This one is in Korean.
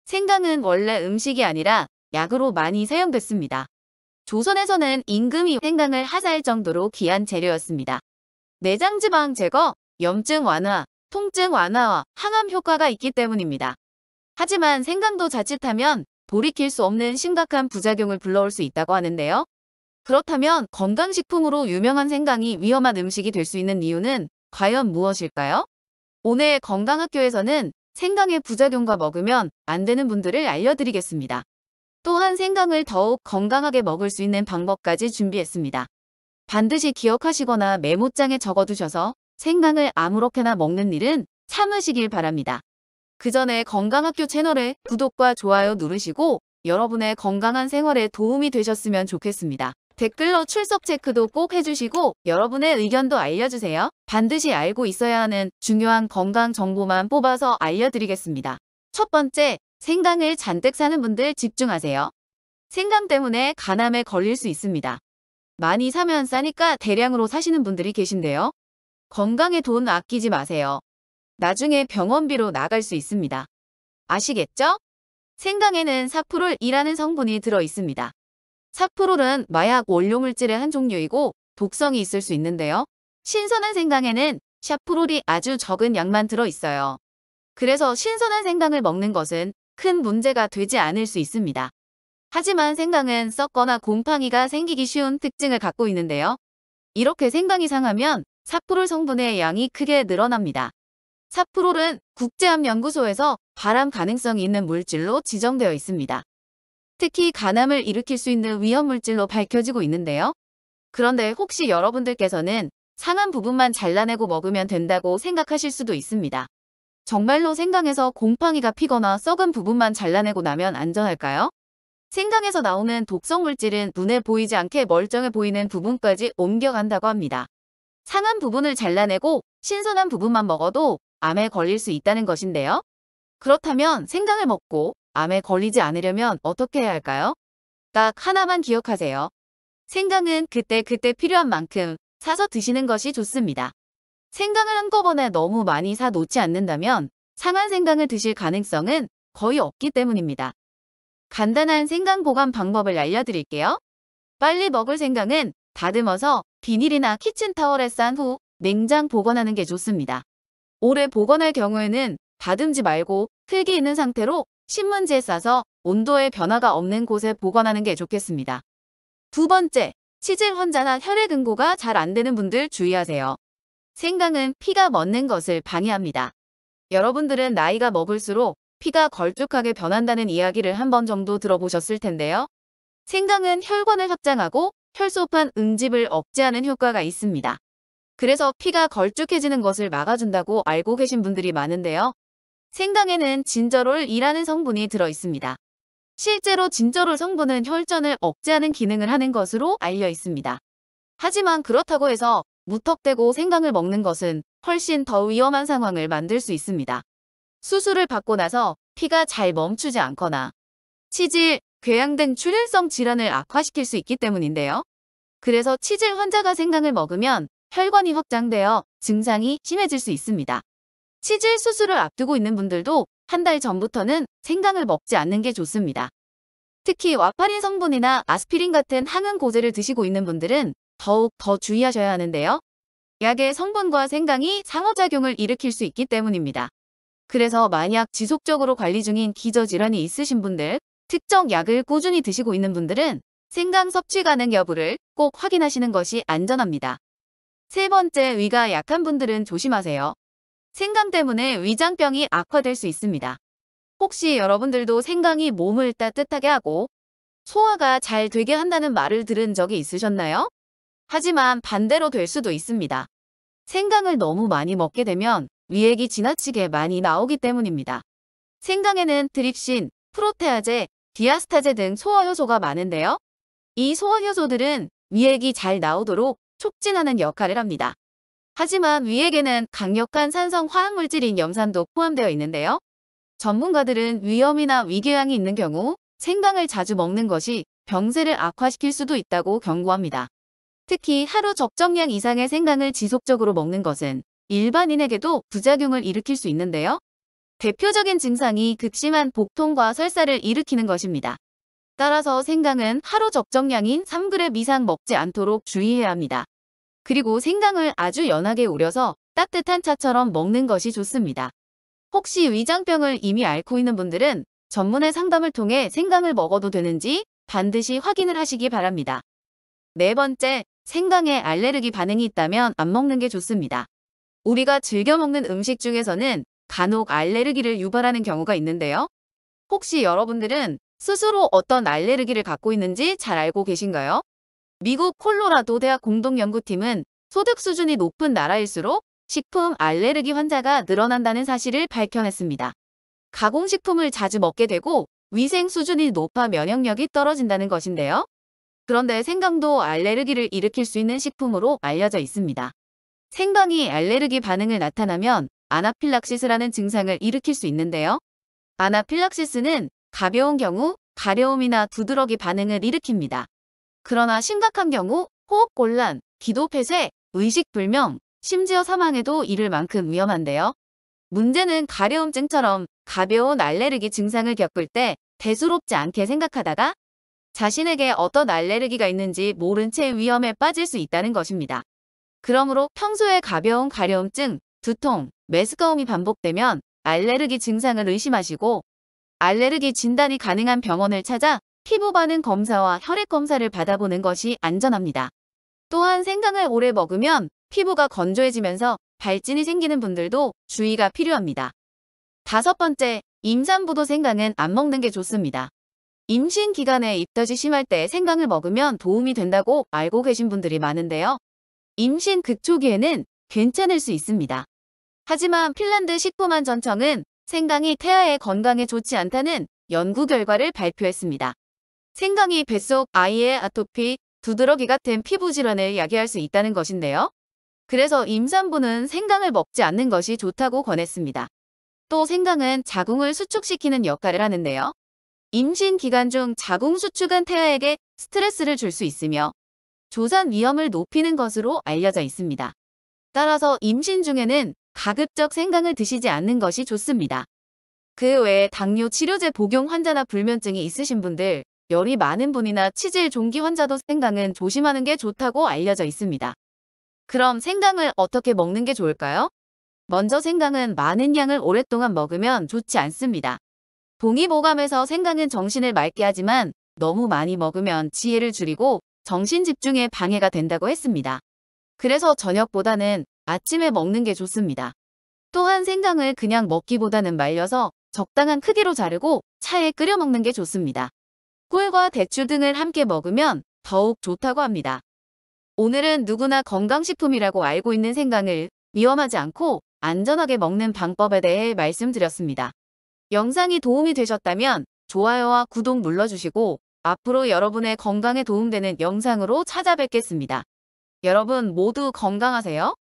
생강은 원래 음식이 아니라 약으로 많이 사용됐습니다. 조선에서는 임금이 생강을 하사할 정도로 귀한 재료였습니다. 내장지방 제거, 염증 완화, 통증 완화와 항암 효과가 있기 때문입니다. 하지만 생강도 자칫하면 돌이킬 수 없는 심각한 부작용을 불러올 수 있다고 하는데요. 그렇다면 건강식품으로 유명한 생강이 위험한 음식이 될 수 있는 이유는 과연 무엇일까요? 오늘 건강학교에서는 생강의 부작용과 먹으면 안 되는 분들을 알려드리겠습니다. 또한 생강을 더욱 건강하게 먹을 수 있는 방법까지 준비했습니다. 반드시 기억하시거나 메모장에 적어두셔서 생강을 아무렇게나 먹는 일은 참으시길 바랍니다. 그 전에 건강학교 채널에 구독과 좋아요 누르시고 여러분의 건강한 생활에 도움이 되셨으면 좋겠습니다. 댓글로 출석 체크도 꼭 해주시고 여러분의 의견도 알려주세요. 반드시 알고 있어야 하는 중요한 건강 정보만 뽑아서 알려드리겠습니다. 첫 번째, 생강을 잔뜩 사는 분들 집중하세요. 생강 때문에 간암에 걸릴 수 있습니다. 많이 사면 싸니까 대량으로 사시는 분들이 계신데요. 건강에 돈 아끼지 마세요. 나중에 병원비로 나갈 수 있습니다. 아시겠죠? 생강에는 사프롤이라는 성분이 들어 있습니다. 사프롤은 마약 원료물질의 한 종류이고 독성이 있을 수 있는데요. 신선한 생강에는 샤프롤이 아주 적은 양만 들어 있어요. 그래서 신선한 생강을 먹는 것은 큰 문제가 되지 않을 수 있습니다. 하지만 생강은 썩거나 곰팡이가 생기기 쉬운 특징을 갖고 있는데요. 이렇게 생강이 상하면 사프롤 성분의 양이 크게 늘어납니다. 사프롤은 국제암연구소에서 발암 가능성이 있는 물질로 지정되어 있습니다. 특히 간암을 일으킬 수 있는 위험물질로 밝혀지고 있는데요. 그런데 혹시 여러분들께서는 상한 부분만 잘라내고 먹으면 된다고 생각하실 수도 있습니다. 정말로 생강에서 곰팡이가 피거나 썩은 부분만 잘라내고 나면 안전할까요? 생강에서 나오는 독성물질은 눈에 보이지 않게 멀쩡해 보이는 부분까지 옮겨간다고 합니다. 상한 부분을 잘라내고 신선한 부분만 먹어도 암에 걸릴 수 있다는 것인데요. 그렇다면 생강을 먹고 암에 걸리지 않으려면 어떻게 해야 할까요? 딱 하나만 기억하세요. 생강은 그때그때 필요한 만큼 사서 드시는 것이 좋습니다. 생강을 한꺼번에 너무 많이 사 놓지 않는다면 상한 생강을 드실 가능성은 거의 없기 때문입니다. 간단한 생강 보관 방법을 알려드릴게요. 빨리 먹을 생강은 다듬어서 비닐이나 키친타월에 싼 후 냉장 보관하는 게 좋습니다. 오래 보관할 경우에는 다듬지 말고 흙이 있는 상태로 신문지에 싸서 온도의 변화가 없는 곳에 보관하는 게 좋겠습니다. 두 번째, 치질 환자나 혈액 응고가 잘 안 되는 분들 주의하세요. 생강은 피가 멎는 것을 방해합니다. 여러분들은 나이가 먹을수록 피가 걸쭉하게 변한다는 이야기를 한 번 정도 들어보셨을 텐데요. 생강은 혈관을 확장하고 혈소판 응집을 억제하는 효과가 있습니다. 그래서 피가 걸쭉해지는 것을 막아준다고 알고 계신 분들이 많은데요. 생강에는 진저롤이라는 성분이 들어 있습니다. 실제로 진저롤 성분은 혈전을 억제하는 기능을 하는 것으로 알려 있습니다. 하지만 그렇다고 해서 무턱대고 생강을 먹는 것은 훨씬 더 위험한 상황을 만들 수 있습니다. 수술을 받고 나서 피가 잘 멈추지 않거나 치질, 궤양 등 출혈성 질환을 악화시킬 수 있기 때문인데요. 그래서 치질 환자가 생강을 먹으면 혈관이 확장되어 증상이 심해질 수 있습니다. 치질 수술을 앞두고 있는 분들도 한 달 전부터는 생강을 먹지 않는 게 좋습니다. 특히 와파린 성분이나 아스피린 같은 항응고제를 드시고 있는 분들은 더욱 더 주의하셔야 하는데요. 약의 성분과 생강이 상호작용을 일으킬 수 있기 때문입니다. 그래서 만약 지속적으로 관리 중인 기저질환이 있으신 분들, 특정 약을 꾸준히 드시고 있는 분들은 생강 섭취 가능 여부를 꼭 확인하시는 것이 안전합니다. 세 번째, 위가 약한 분들은 조심하세요. 생강 때문에 위장병이 악화될 수 있습니다. 혹시 여러분들도 생강이 몸을 따뜻하게 하고 소화가 잘 되게 한다는 말을 들은 적이 있으셨나요? 하지만 반대로 될 수도 있습니다. 생강을 너무 많이 먹게 되면 위액이 지나치게 많이 나오기 때문입니다. 생강에는 트립신, 프로테아제, 디아스타제 등 소화효소가 많은데요. 이 소화효소들은 위액이 잘 나오도록 촉진하는 역할을 합니다. 하지만 위액에는 강력한 산성 화학물질인 염산도 포함되어 있는데요. 전문가들은 위염이나 위궤양이 있는 경우 생강을 자주 먹는 것이 병세를 악화시킬 수도 있다고 경고합니다. 특히 하루 적정량 이상의 생강을 지속적으로 먹는 것은 일반인에게도 부작용을 일으킬 수 있는데요. 대표적인 증상이 극심한 복통과 설사를 일으키는 것입니다. 따라서 생강은 하루 적정량인 3g 이상 먹지 않도록 주의해야 합니다. 그리고 생강을 아주 연하게 우려서 따뜻한 차처럼 먹는 것이 좋습니다. 혹시 위장병을 이미 앓고 있는 분들은 전문의 상담을 통해 생강을 먹어도 되는지 반드시 확인을 하시기 바랍니다. 네 번째, 생강에 알레르기 반응이 있다면 안 먹는 게 좋습니다. 우리가 즐겨 먹는 음식 중에서는 간혹 알레르기를 유발하는 경우가 있는데요. 혹시 여러분들은 스스로 어떤 알레르기를 갖고 있는지 잘 알고 계신가요? 미국 콜로라도 대학 공동연구팀은 소득 수준이 높은 나라일수록 식품 알레르기 환자가 늘어난다는 사실을 밝혀냈습니다. 가공식품을 자주 먹게 되고 위생 수준이 높아 면역력이 떨어진다는 것인데요. 그런데 생강도 알레르기를 일으킬 수 있는 식품으로 알려져 있습니다. 생강이 알레르기 반응을 나타나면 아나필락시스라는 증상을 일으킬 수 있는데요. 아나필락시스는 가벼운 경우 가려움이나 두드러기 반응을 일으킵니다. 그러나 심각한 경우 호흡곤란, 기도폐쇄, 의식불명, 심지어 사망에도 이를 만큼 위험한데요. 문제는 가려움증처럼 가벼운 알레르기 증상을 겪을 때 대수롭지 않게 생각하다가 자신에게 어떤 알레르기가 있는지 모른 채 위험에 빠질 수 있다는 것입니다. 그러므로 평소에 가벼운 가려움증, 두통, 메스꺼움이 반복되면 알레르기 증상을 의심하시고 알레르기 진단이 가능한 병원을 찾아 피부 반응 검사와 혈액 검사를 받아보는 것이 안전합니다. 또한 생강을 오래 먹으면 피부가 건조해지면서 발진이 생기는 분들도 주의가 필요합니다. 다섯 번째, 임산부도 생강은 안 먹는 게 좋습니다. 임신 기간에 입덧이 심할 때 생강을 먹으면 도움이 된다고 알고 계신 분들이 많은데요. 임신 극초기에는 괜찮을 수 있습니다. 하지만 핀란드 식품안전청은 생강이 태아의 건강에 좋지 않다는 연구 결과를 발표했습니다. 생강이 뱃속 아이의 아토피, 두드러기 같은 피부 질환을 야기할 수 있다는 것인데요. 그래서 임산부는 생강을 먹지 않는 것이 좋다고 권했습니다. 또 생강은 자궁을 수축시키는 역할을 하는데요. 임신 기간 중 자궁 수축은 태아에게 스트레스를 줄 수 있으며 조산 위험을 높이는 것으로 알려져 있습니다. 따라서 임신 중에는 가급적 생강을 드시지 않는 것이 좋습니다. 그 외에 당뇨 치료제 복용 환자나 불면증이 있으신 분들, 열이 많은 분이나 치질 종기 환자도 생강은 조심하는 게 좋다고 알려져 있습니다. 그럼 생강을 어떻게 먹는 게 좋을까요? 먼저 생강은 많은 양을 오랫동안 먹으면 좋지 않습니다. 동의보감에서 생강은 정신을 맑게 하지만 너무 많이 먹으면 지혜를 줄이고 정신 집중에 방해가 된다고 했습니다. 그래서 저녁보다는 아침에 먹는 게 좋습니다. 또한 생강을 그냥 먹기보다는 말려서 적당한 크기로 자르고 차에 끓여 먹는 게 좋습니다. 꿀과 대추 등을 함께 먹으면 더욱 좋다고 합니다. 오늘은 누구나 건강식품이라고 알고 있는 생강을 위험하지 않고 안전하게 먹는 방법에 대해 말씀드렸습니다. 영상이 도움이 되셨다면 좋아요와 구독 눌러주시고 앞으로 여러분의 건강에 도움되는 영상으로 찾아뵙겠습니다. 여러분 모두 건강하세요.